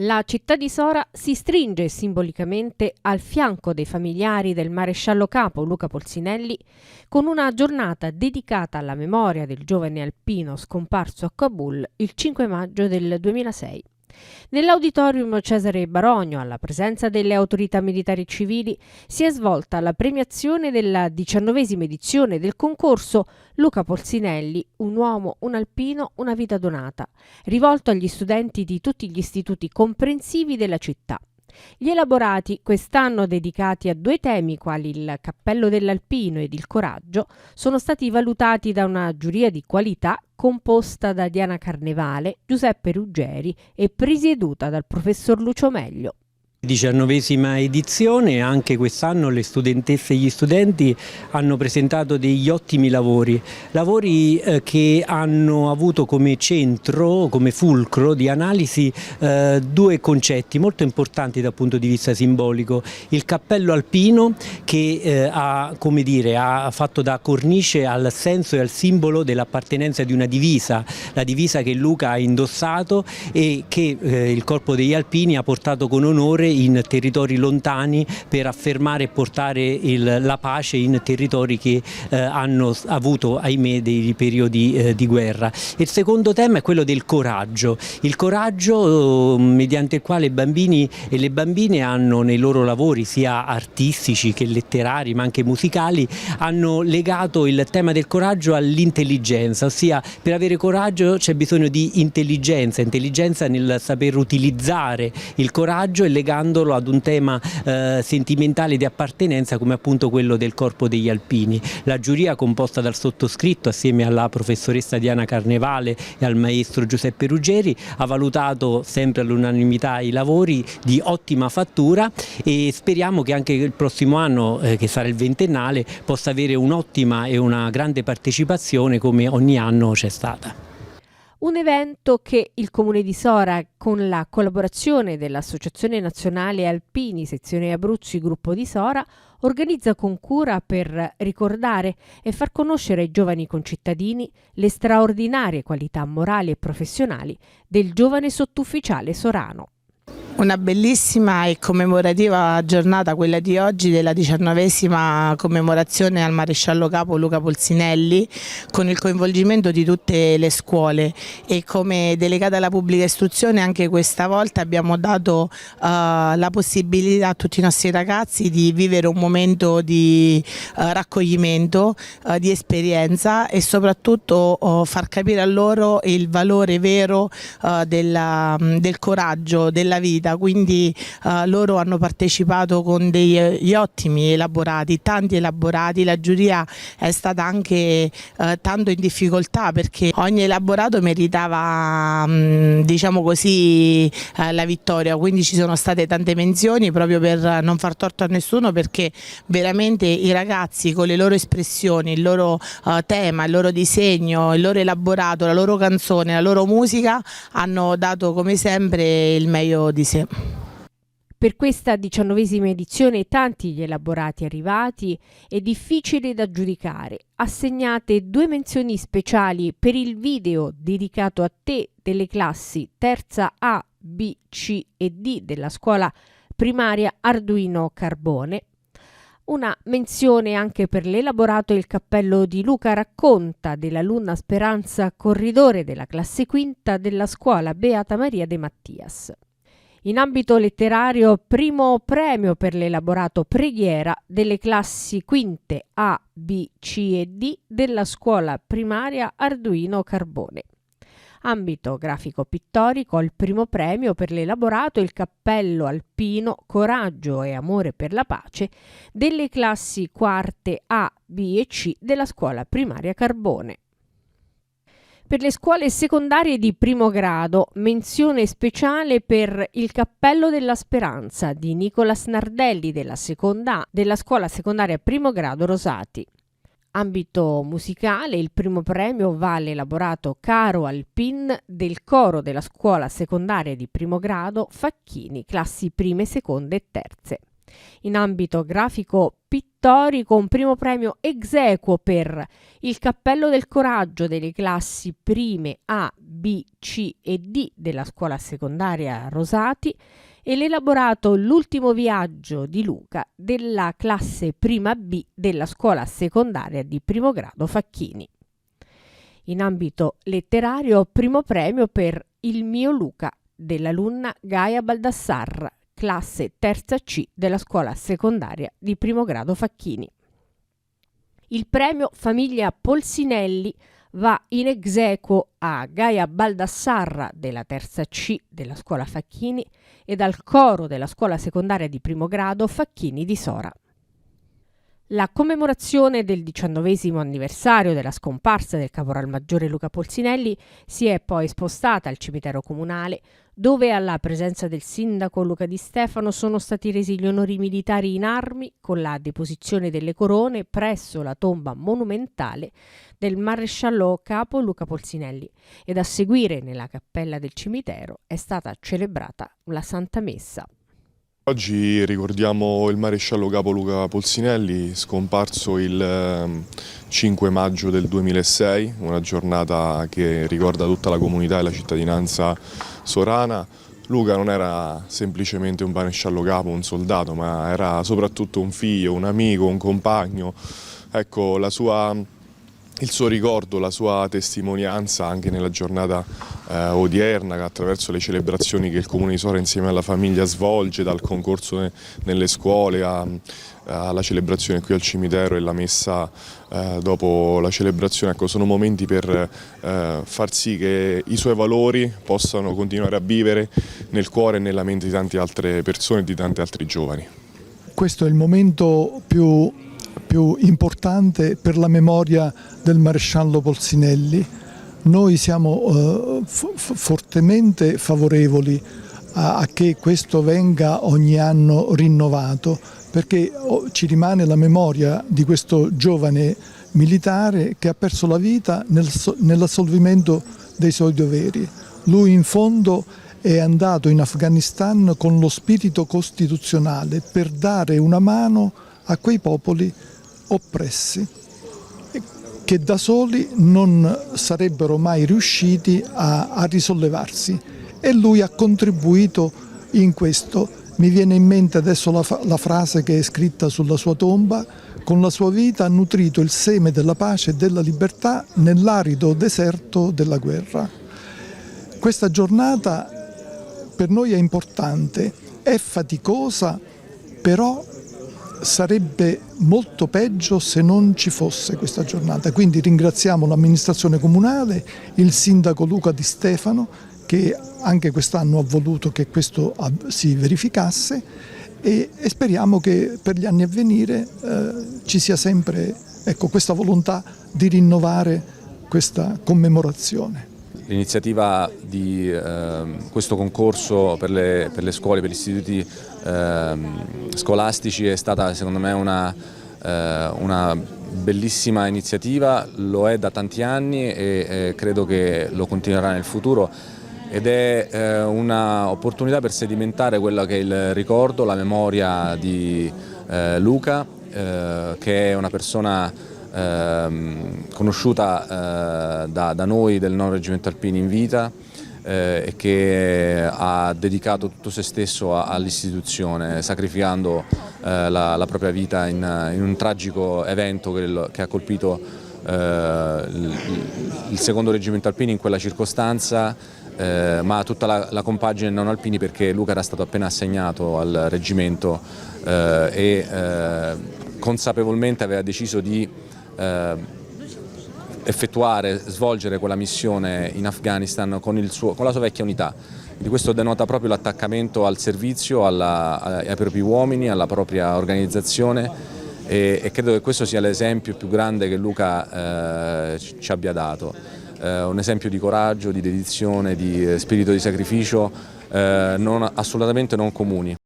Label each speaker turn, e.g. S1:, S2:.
S1: La città di Sora si stringe simbolicamente al fianco dei familiari del maresciallo capo Luca Polsinelli con una giornata dedicata alla memoria del giovane alpino scomparso a Kabul il 5 maggio del 2006. Nell'auditorium Cesare Baronio, alla presenza delle autorità militari e civili, si è svolta la premiazione della 19ª edizione del concorso Luca Polsinelli, un uomo, un alpino, una vita donata, rivolto agli studenti di tutti gli istituti comprensivi della città. Gli elaborati, quest'anno dedicati a due temi quali il cappello dell'alpino ed il coraggio, sono stati valutati da una giuria di qualità composta da Diana Carnevale, Giuseppe Ruggeri e presieduta dal professor Lucio Meglio.
S2: 19ª edizione, anche quest'anno le studentesse e gli studenti hanno presentato degli ottimi lavori che hanno avuto come centro, come fulcro di analisi due concetti molto importanti dal punto di vista simbolico: il cappello alpino che ha fatto da cornice al senso e al simbolo dell'appartenenza di una divisa, la divisa che Luca ha indossato e che il Corpo degli Alpini ha portato con onore in territori lontani per affermare e portare la pace in territori che hanno avuto, ahimè, dei periodi di guerra. Il secondo tema è quello del coraggio, il coraggio mediante il quale i bambini e le bambine hanno nei loro lavori, sia artistici che letterari ma anche musicali, hanno legato il tema del coraggio all'intelligenza, ossia per avere coraggio c'è bisogno di intelligenza nel saper utilizzare il coraggio e legandolo ad un tema sentimentale di appartenenza come appunto quello del Corpo degli Alpini. La giuria, composta dal sottoscritto assieme alla professoressa Diana Carnevale e al maestro Giuseppe Ruggeri, ha valutato sempre all'unanimità i lavori di ottima fattura e speriamo che anche il prossimo anno, che sarà il ventennale, possa avere un'ottima e una grande partecipazione come ogni anno c'è stata.
S1: Un evento che il Comune di Sora, con la collaborazione dell'Associazione Nazionale Alpini Sezione Abruzzi Gruppo di Sora, organizza con cura per ricordare e far conoscere ai giovani concittadini le straordinarie qualità morali e professionali del giovane sottufficiale sorano.
S3: Una bellissima e commemorativa giornata quella di oggi, della 19ª commemorazione al maresciallo capo Luca Polsinelli, con il coinvolgimento di tutte le scuole, e come delegata alla pubblica istruzione anche questa volta abbiamo dato la possibilità a tutti i nostri ragazzi di vivere un momento di raccoglimento, di esperienza, e soprattutto far capire a loro il valore vero del coraggio, della vita. Quindi loro hanno partecipato con degli ottimi elaborati, tanti elaborati. La giuria è stata anche tanto in difficoltà perché ogni elaborato meritava, diciamo così, la vittoria, quindi ci sono state tante menzioni proprio per non far torto a nessuno, perché veramente i ragazzi con le loro espressioni, il loro tema, il loro disegno, il loro elaborato, la loro canzone, la loro musica hanno dato come sempre il meglio di sé.
S1: Per questa 19ª edizione tanti gli elaborati arrivati e difficili da giudicare. Assegnate 2 menzioni speciali per il video dedicato a te delle classi terza A, B, C e D della scuola primaria Arduino Carbone. Una menzione anche per l'elaborato Il cappello di Luca racconta dell'alunna Speranza Corridore della classe quinta della scuola Beata Maria De Mattias. In ambito letterario, primo premio per l'elaborato Preghiera delle classi quinte A, B, C e D della scuola primaria Arduino Carbone. Ambito grafico-pittorico, il primo premio per l'elaborato Il cappello alpino, coraggio e amore per la pace delle classi quarte A, B e C della scuola primaria Carbone. Per le scuole secondarie di primo grado, menzione speciale per Il cappello della speranza di Nicolas Nardelli della scuola secondaria primo grado Rosati. Ambito musicale, il primo premio va all'elaborato Caro Alpin del coro della scuola secondaria di primo grado Facchini, classi prime, seconde e terze. In ambito grafico pittorico, vittori con primo premio ex aequo per il Cappello del Coraggio delle classi prime A, B, C e D della scuola secondaria Rosati e l'elaborato L'ultimo viaggio di Luca della classe prima B della scuola secondaria di primo grado Facchini. In ambito letterario, primo premio per Il mio Luca dell'alunna Gaia Baldassarra, classe terza C della scuola secondaria di primo grado Facchini. Il premio Famiglia Polsinelli va in ex aequo a Gaia Baldassarra della terza C della scuola Facchini ed al coro della scuola secondaria di primo grado Facchini di Sora. La commemorazione del 19° anniversario della scomparsa del caporalmaggiore Luca Polsinelli si è poi spostata al cimitero comunale, dove alla presenza del sindaco Luca Di Stefano sono stati resi gli onori militari in armi con la deposizione delle corone presso la tomba monumentale del maresciallo capo Luca Polsinelli ed a seguire nella cappella del cimitero è stata celebrata la Santa Messa.
S4: Oggi ricordiamo il maresciallo capo Luca Polsinelli, scomparso il 5 maggio del 2006, una giornata che ricorda tutta la comunità e la cittadinanza sorana. Luca non era semplicemente un maresciallo capo, un soldato, ma era soprattutto un figlio, un amico, un compagno. Ecco, il suo ricordo, la sua testimonianza anche nella giornata odierna, attraverso le celebrazioni che il Comune di Sora insieme alla famiglia svolge, dal concorso nelle scuole alla celebrazione qui al cimitero e la messa dopo la celebrazione. Ecco, sono momenti per far sì che i suoi valori possano continuare a vivere nel cuore e nella mente di tante altre persone e di tanti altri giovani.
S5: Questo è il momento più importante per la memoria del maresciallo Polsinelli. Noi siamo fortemente favorevoli a che questo venga ogni anno rinnovato, perché ci rimane la memoria di questo giovane militare che ha perso la vita nell'assolvimento dei suoi doveri. Lui in fondo è andato in Afghanistan con lo spirito costituzionale per dare una mano a quei popoli oppressi che da soli non sarebbero mai riusciti a risollevarsi, e lui ha contribuito in questo. Mi viene in mente adesso la frase che è scritta sulla sua tomba: con la sua vita ha nutrito il seme della pace e della libertà nell'arido deserto della guerra. Questa giornata per noi è importante, è faticosa, però sarebbe molto peggio se non ci fosse questa giornata. Quindi ringraziamo l'amministrazione comunale, il sindaco Luca Di Stefano, che anche quest'anno ha voluto che questo si verificasse, e speriamo che per gli anni a venire ci sia sempre, ecco, questa volontà di rinnovare questa commemorazione.
S6: L'iniziativa di questo concorso per le scuole, per gli istituti scolastici è stata secondo me una bellissima iniziativa, lo è da tanti anni e credo che lo continuerà nel futuro, ed è un'opportunità per sedimentare quello che è il ricordo, la memoria di Luca, che è una persona conosciuta da noi del 9° Reggimento Alpini in vita, e che ha dedicato tutto se stesso all'istituzione, sacrificando la propria vita in un tragico evento che ha colpito il 2° Reggimento Alpini in quella circostanza, ma tutta la compagine non alpini, perché Luca era stato appena assegnato al reggimento e consapevolmente aveva deciso di svolgere quella missione in Afghanistan con la sua vecchia unità. Di questo denota proprio l'attaccamento al servizio, ai propri uomini, alla propria organizzazione, e credo che questo sia l'esempio più grande che Luca ci abbia dato. Un esempio di coraggio, di dedizione, di spirito di sacrificio assolutamente non comuni.